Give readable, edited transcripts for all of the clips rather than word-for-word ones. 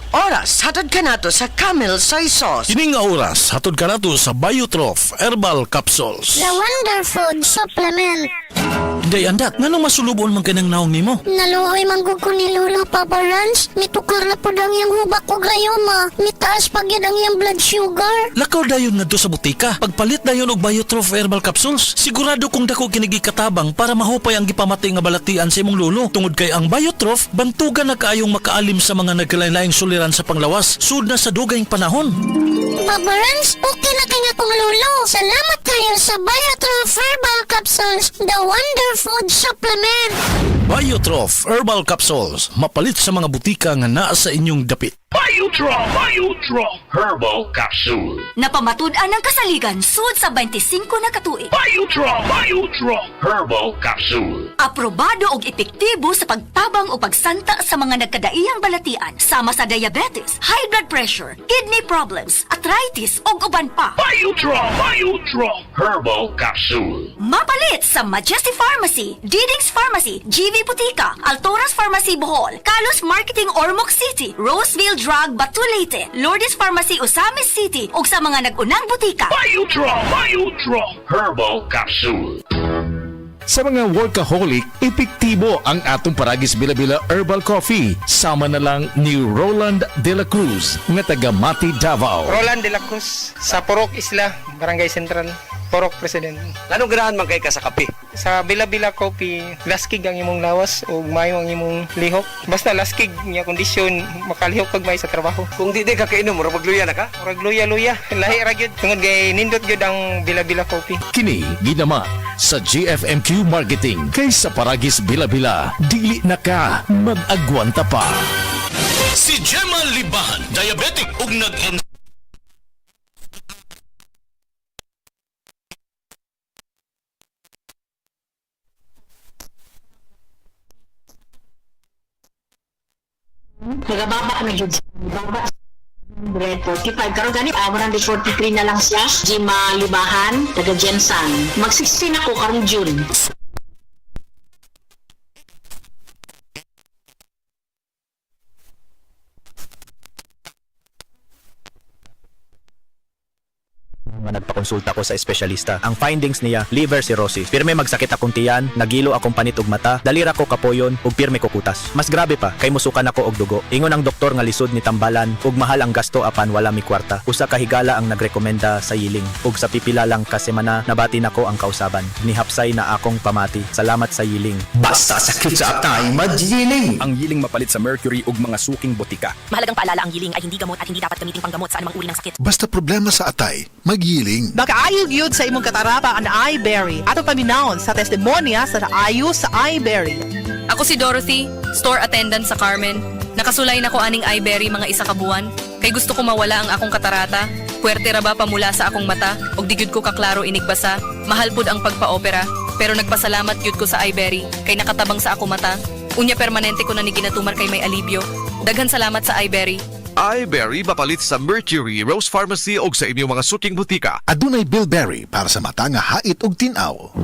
Oras, hatod ka nato sa Camel Soy Sauce. Kining nga oras, hatod ka nato sa Biotrof Herbal Capsules. The Wonder Food Supplement. Day andat, nga nang masulubon man kanang naong nimo? Naluoy manggug ko ni Lola Papa Rans. Mitukar na po ang iyang hubak ko gayoma. Mitaas pag yan ang iyang blood sugar. Lakaw dayon nga sa butika. Pagpalit dayon og Biotrof Herbal Capsules, sigurado kung dako kinigi katabang para mahupay ang gipamatay nga balatian sa imong lolo. Tungod kay ang Biotrof, bantugan na kaayong makaalim sa mga nagkalain-laing suliran sa panglawas, sud na sa dugayng panahon. Papa Rans, okay na kanya kong lolo. Salamat kayo sa Biotrof Herbal Capsules, the Wonder Food Supplement. Biotrof Herbal Capsules, mapalit sa mga butika nga naa sa inyong dapit. Biotrof Herbal Capsule. Napamatud-an ng kasaligan sud sa 25 na katuig. Biotrof Herbal Capsule. Aprobado og epektibo sa pagtabang o pagsanta sa mga nagkadaiyang balatian sama sa diabetes, high blood pressure, kidney problems, arthritis ug uban pa. Biotrof Herbal Capsule. Mapalit sa Majesty Pharmacy, Diding's Pharmacy, GV Putika, Altoras Pharmacy Bohol, Kalos Marketing Ormoc City, Roseville Drug Batulete, Lourdes Pharmacy Osamis City ug sa mga nag-unang butika. Biotrof Herbal Capsule. Sa mga workaholic, epektibo ang atong Paragis Bila-Bila Herbal Coffee. Sama na lang ni Roland De La Cruz, nga taga Mati, Davao. Roland De La Cruz, sa Purok Isla, Barangay Central, Purok President. Anong ganahan man kay ka sa kape? Sa Bila-Bila Coffee, laskig ang imong lawas o mayo ang imong lihok. Basta laskig niya kondisyon, makalihok pag may sa trabaho. Kung di ka kainom, mura magluya na ka? Murag luya-luya, lahi ra gyud. Tungod kay nindot gyud ang Bila-Bila Coffee. Kini ginama sa GFMQ Marketing. Kay sa Paragis Bila-Bila, dili na ka mag-agwanta pa. Si Gemma Libahan, diabetic ug nag Nagababa na yun. Nagababa. 145. Karon gani 143 na lang siya. Jima Libahan, taga Jensan. Mag-16 ako karong June. Nagpakonsulta ko sa espesyalista. Ang findings niya, liver cirrhosis. Pirme magsakit akong tiyan, nagilo akong panit ug mata, dalira ko kapoyon ug pirme ko kutas. Mas grabe pa, kay musukan ako og dugo. Ingon ang doktor nga lisod ni tambalan ug mahal ang gasto apan wala mi kwarta. Usa ka higala ang nagrekomenda sa yiling ug sa pipila lang ka semana nabati nako ang kausaban. Nihapsay na akong pamati. Salamat sa yiling. Basta sakit sa atay, magyiling. Ang yiling mapalit sa mercury ug mga suking botika. Mahalagang paalala, ang yiling ay hindi gamot at hindi dapat gamitin panggamot sa anumang uri ng sakit. Basta problema sa atay, magyiling. Makaayog yun sa imong katarapa ang iBerry. Ato paminahon sa testimonya sa naayo sa iBerry. Ako si Dorothy, store attendant sa Carmen. Nakasulay na ko aning iBerry mga isa ka buwan. Kay gusto ko mawala ang akong katarata. Puwerte ra ba pamula sa akong mata? Og di gyud ko kaklaro inigbasa. Mahal pud ang pagpa-opera. Pero nagpasalamat gyud ko sa iBerry. Kay nakatabang sa akong mata. Unya permanente ko na ni ginatumar kay may alibyo. Daghan salamat sa iBerry. iBerry mapalit sa Mercury, Rose Pharmacy o sa inyong mga suking butika. Adunay Bilberry para sa mata nga hait og tinaw.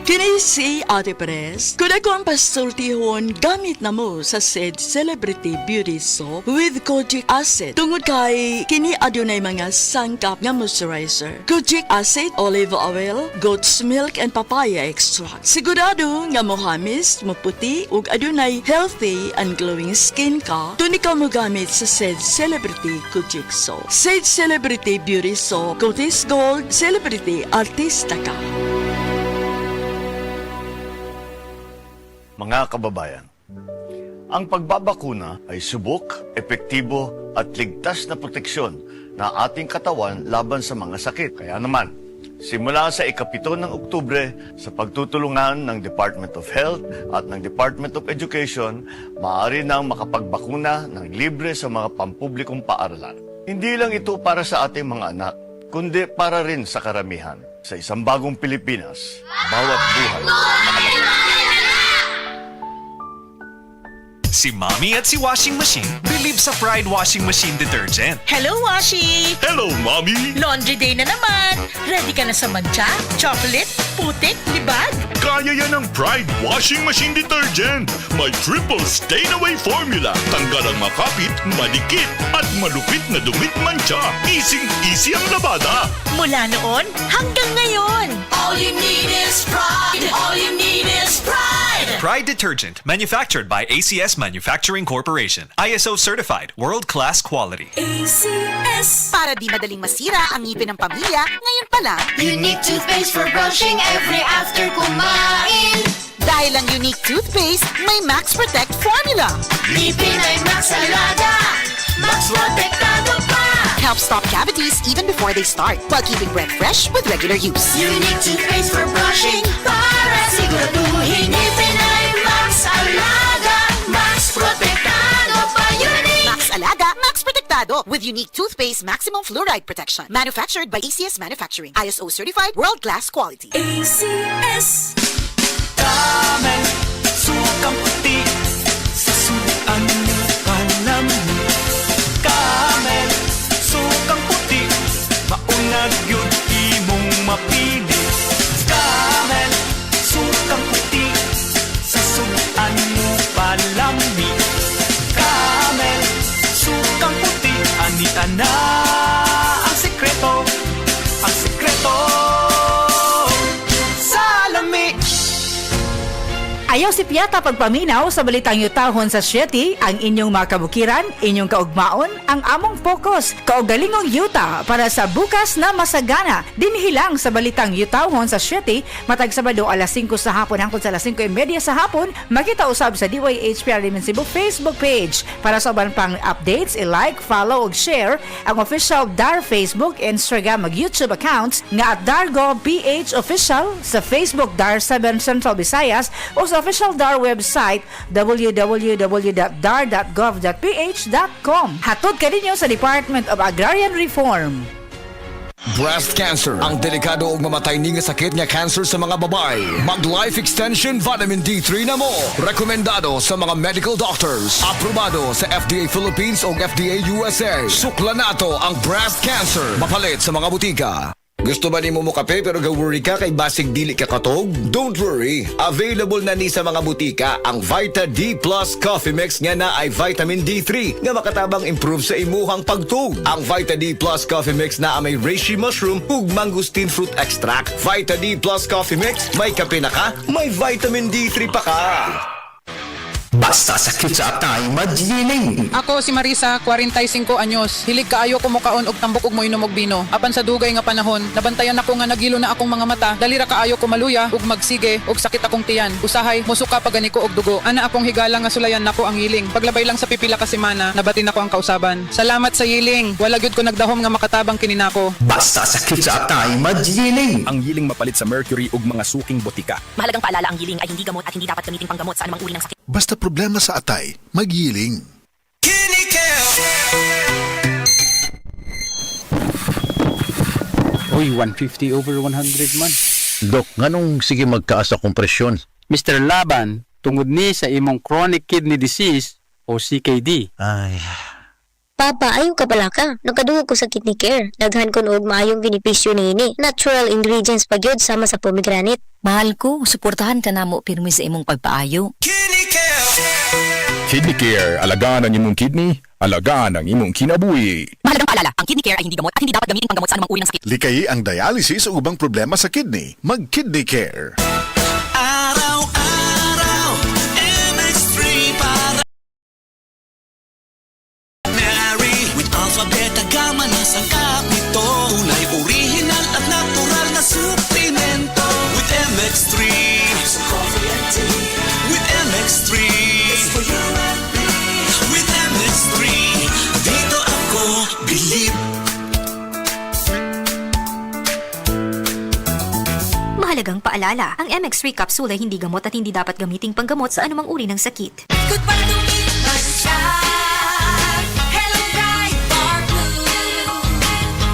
Kini si Ate Pres. Kung ako ang pasultihon, gamit na mo sa said Celebrity Beauty Soap with Kojic Acid. Tungod kay kini adunay mga sangkap nga moisturizer. Kojic Acid, olive oil, goat's milk, and papaya extract. Sigurado nga mohamis, maputi, ug adunay healthy and glowing skin ka, tuni ka mo gamit sa said Celebrity Kojic Soap. Said Celebrity Beauty Soap, Cotis Gold, Celebrity Artista ka. Mga kababayan, ang pagbabakuna ay subok, epektibo at ligtas na proteksyon na ating katawan laban sa mga sakit. Kaya naman, simula sa ika-7 ng Oktubre, sa pagtutulungan ng Department of Health at ng Department of Education, maaari nang makapagbakuna ng libre sa mga pampublikong paaralan. Hindi lang ito para sa ating mga anak, kundi para rin sa karamihan. Sa isang bagong Pilipinas, bawat buhay mahalaga. Si Mommy at si Washing Machine believe sa Pride Washing Machine Detergent. Hello, Washi! Hello, Mommy! Laundry day na naman! Ready ka na sa mancha, chocolate, putik, libag? Kaya yan ng Pride Washing Machine Detergent. May triple stain-away formula. Tanggal ang makapit, malikit, at malupit na dumit mancha. Easy ang labada. Mula noon hanggang ngayon. All you need is pride. All you need is pride. Pride Detergent, manufactured by ACS Manufacturing Corporation. ISO certified, world-class quality. ACS. Para di madaling masira ang ngipin ng pamilya, ngayon pa lang. Unique toothpaste for brushing every after kumain. Dahil ang unique toothpaste, may Max Protect formula. Ngipin ay Max Alaga. Max Protectado pa. Helps stop cavities even before they start, while keeping breath fresh with regular use. Unique toothpaste for brushing para siguraduhin ngipin ay Max Alaga. Max Protectado pa. Unique. Max Alaga, Max Protectado with unique toothpaste maximum fluoride protection. Manufactured by ACS Manufacturing. ISO certified, world-class quality. ACS. Camel, sukang puti, sasuan mo palamig. Camel, sukang puti, maunag yun imong mapili. Camel, sukang puti, sasuan mo palamig. Camel, sukang puti, anita na ang sekreto, sa lamig. Ayaw si Piata pagpaminaw sa balitang yutahon sa Sieti, ang inyong mga kabukiran, inyong kaugmaon, ang among focus, kaugalingong yuta para sa bukas na masagana. Dinhilang sa balitang yutahon sa Sieti, matag Sabado alas 5 sa hapon hangtod sa alas 5:30 sa hapon, makita usab sa DYHP Arimin Cebu Facebook page. Para sa uban pang updates, i-like, follow ug share ang official DAR Facebook, Instagram ug YouTube accounts nga @Dargo PH Official, sa Facebook DAR 7 Central Visayas o sa official DAR website www.dar.gov.ph.com. Hatod kaninyo sa Department of Agrarian Reform. Breast cancer, ang delikado ug mamatay ni nga sakit nga cancer sa mga babae. Mag-life extension vitamin D3 na mo. Rekomendado sa mga medical doctors. Aprobado sa FDA Philippines o FDA USA. Sukla nato ang breast cancer. Mapalit sa mga butika. Gusto ba nimo mo kape pero ga-worry ka kay basig dili ka katog? Don't worry. Available na ni sa mga butika ang Vita D Plus Coffee Mix nga na ay vitamin D3 nga makatabang improve sa imuhang pagtug. Ang Vita D Plus Coffee Mix na may reishi mushroom ug mangosteen fruit extract. Vita D Plus Coffee Mix, may kape na ka, may vitamin D3 pa ka. Basta sakit sa atay, magiling. Ako si Marisa, 45 anyos. Hilig kaayo ko mukaon og tambok ug moinom og bino. Apan sa dugay nga panahon, nabantayan ako nga nagilo na akong mga mata. Dalira kaayo ko maluya ug magsige ug sakit akong tiyan. Usahay musuka pagani ko og dugo. Ana akong higala nga sulayan nako ang yiling. Paglabay lang sa pipila ka semana, nabatin ako ang kausaban. Salamat sa yiling. Wala gyud ko nagdahom nga makatabang kini nako. Basta sakit sa atay, magiling. Ang yiling mapalit sa mercury ug mga suking botika. Mahalagang paalala, ang yiling ay hindi gamot at hindi dapat gamitin panggamot sa anumang uri ng sakit. Basta problema sa atay, magyiling. Uy, 150 over 100 man. Dok, nganong sige magkaas sa kompresyon? Mr. Laban, tungod ni sa imong chronic kidney disease o CKD. Ay. Papa, ayaw ka pala ka. Nagkadungog ko sa kidney care. Daghan ko noog maayong benepisyo ni ini. Natural ingredients pa gyud sama sa pomegranate. Mahal ko, suportahan ka na mo pirmi sa imong pagpaayo. Kidney Care, alagaan ang imong kidney, alagaan ang imong kinabuhi. Mahalagang paalala, ang kidney care ay hindi gamot at hindi dapat gamitin panggamot sa anumang uri ng sakit. Likay ang dialysis o ubang problema sa kidney. Mag-Kidney Care. Araw-araw, MX3 para Mary with Alpha Beta Gamma na sangkap nito. Tunay, original at natural na suplemento. With MX3, coffee and tea. With MX3, it's for you and me. With MX3, dito ako believe. Mahalagang paalala, ang MX3 capsule ay hindi gamot at hindi dapat gamiting panggamot sa anumang uri ng sakit. Goodbye to me, Masya. Hello, bright bar blue.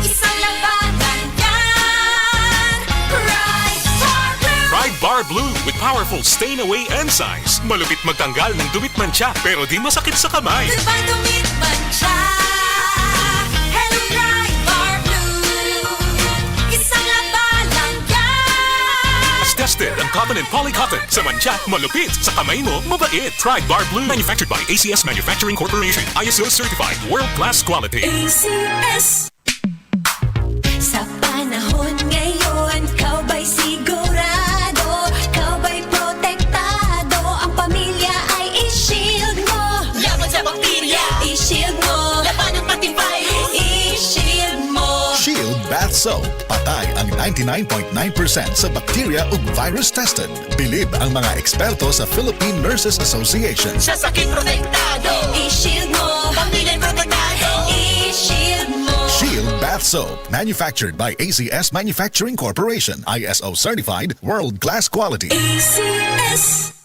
Isang labanan yan. Bright bar blue. Pride Bar Blue with powerful stain-away enzymes. Malupit magtanggal ng dumit mancha pero di masakit sa kamay. Goodbye to me, Masya. Hello, bright bar blue. Isang labanan yan. Tested ang cotton and polycotton. Sa mancha, malupit. Sa kamay mo, mabait. Try Bar Blue. Manufactured by ACS Manufacturing Corporation. ISO certified. World-class quality. ACS. Sa panahon ngayon, kau ba'y sigurado? Kau ba'y protektado? Ang pamilya ay i-shield mo. Laban sa bakterya, i-shield mo. Laban ng pati virus, i-shield mo. Shield Bath Soap. Patay ang 99.9% sa bacteria ug virus tested. Bilib ang mga eksperto sa Philippine Nurses Association. Sa sakit protektado, i-shield mo. Pamilya protektado, i-shield mo. Shield Bath Soap. Manufactured by ACS Manufacturing Corporation. ISO certified. World-class quality. ACS.